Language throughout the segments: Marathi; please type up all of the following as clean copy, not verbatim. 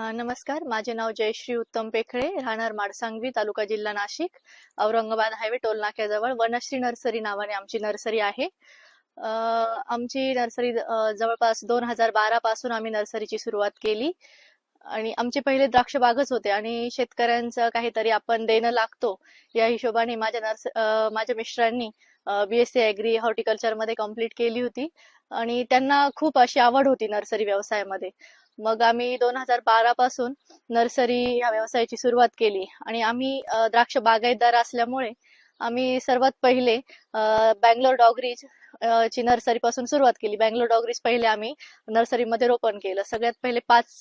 नमस्कार, माझे नाव जयश्री उत्तम पेखळे, राहणार माडसांगवी, तालुका जिल्हा नाशिक, औरंगाबाद हायवे टोल नाक्याजवळ वनश्री नर्सरी नावाने आमची नर्सरी आहे. आमची नर्सरी जवळपास 2012 पासून आम्ही नर्सरीची सुरुवात केली आणि आमचे पहिले द्राक्ष बागच होते आणि शेतकऱ्यांचं काहीतरी आपण देणं लागतो या हिशोबाने माझ्या मिस्टरांनी BSc ॲग्री हॉर्टिकल्चर मध्ये कंप्लीट केली होती आणि त्यांना खूप अशी आवड होती नर्सरी व्यवसायामध्ये. मग आम्ही 2012 पासून नर्सरी ह्या व्यवसायाची सुरुवात केली आणि आम्ही द्राक्ष बागायतदार असल्यामुळे आम्ही सर्वात पहिले बँगलोर डॉगरीज ची नर्सरी पासून सुरुवात केली. बँगलोर डॉगरीज पहिले आम्ही नर्सरीमध्ये रोपण केलं. सगळ्यात पहिले 5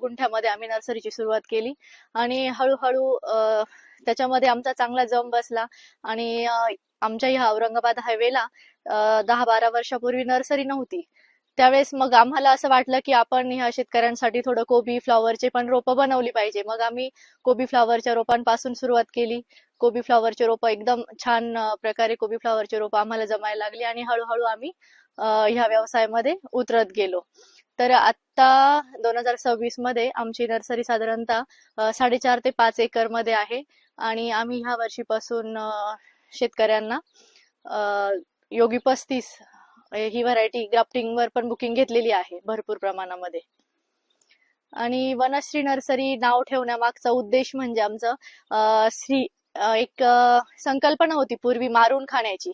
गुंठ्यामध्ये आम्ही नर्सरीची सुरुवात केली आणि हळूहळू त्याच्यामध्ये आमचा चांगला जम बसला आणि आमच्या ह्या औरंगाबाद हायवेला 10-12 वर्षापूर्वी नर्सरी नव्हती. त्यावेळेस मग आम्हाला असं वाटलं की आपण ह्या शेतकऱ्यांसाठी थोडं कोबी फ्लॉवरचे पण रोपं बनवली पाहिजे. मग आम्ही कोबी फ्लॉवरच्या रोपांपासून सुरुवात केली. कोबी फ्लॉवरचे रोपं एकदम छान प्रकारे कोबी फ्लॉवरचे रोपं आम्हाला जमायला लागली आणि हळूहळू आम्ही ह्या व्यवसायामध्ये उतरत गेलो. तर आता 2026 मध्ये आमची नर्सरी साधारणतः 4.5 ते 5 एकर मध्ये आहे आणि आम्ही ह्या वर्षीपासून शेतकऱ्यांना योगी 35 ही व्हरायटी ग्राफ्टिंग वर पण बुकिंग घेतलेली आहे भरपूर प्रमाणामध्ये. आणि वनश्री नर्सरी नाव ठेवण्यामागचा उद्देश म्हणजे आमचं एक संकल्पना होती पूर्वी मारून खाण्याची.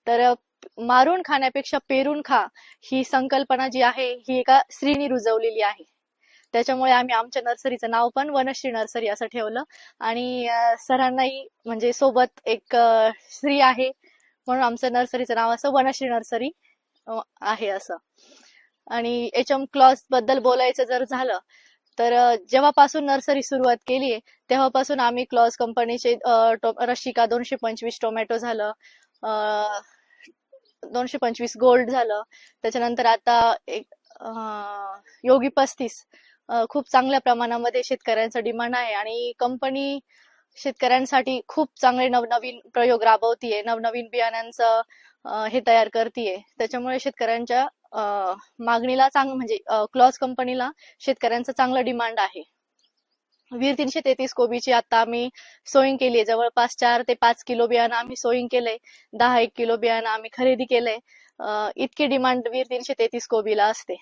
तर मारून खाण्यापेक्षा पेरून खा ही संकल्पना जी आहे ही एका स्त्रीने रुजवलेली आहे. त्याच्यामुळे आम्ही आमच्या नर्सरीचं नाव पण वनश्री नर्सरी असं ठेवलं आणि सरांनाही म्हणजे सोबत एक स्त्री आहे म्हणून आमचं नर्सरीचं नाव असं वनश्री नर्सरी आहे असं. आणि HM क्लॉज बद्दल बोलायचं जर झालं तर जेव्हापासून नर्सरी सुरुवात केली तेव्हापासून आम्ही क्लॉज कंपनीचे रशिका 225 टोमॅटो झालं, 225 गोल्ड झालं, त्याच्यानंतर आता एक योगी 35 खूप चांगल्या प्रमाणामध्ये शेतकऱ्यांचा डिमांड आहे आणि कंपनी शेतकऱ्यांसाठी खूप चांगले नवनवीन प्रयोग राबवतीये, नवनवीन बियाण्यांचं हे तयार करतीये. त्याच्यामुळे शेतकऱ्यांच्या मागणीला म्हणजे क्लॉज कंपनीला शेतकऱ्यांचं चांगलं डिमांड आहे. वीर 333 कोबीची आता आम्ही सोईंग केली. जवळपास 4 ते 5 किलो बियाणं आम्ही सोईंग केलंय. 10-1 किलो बियाणं आम्ही खरेदी केलंय. इतकी डिमांड वीर 333 कोबीला असते.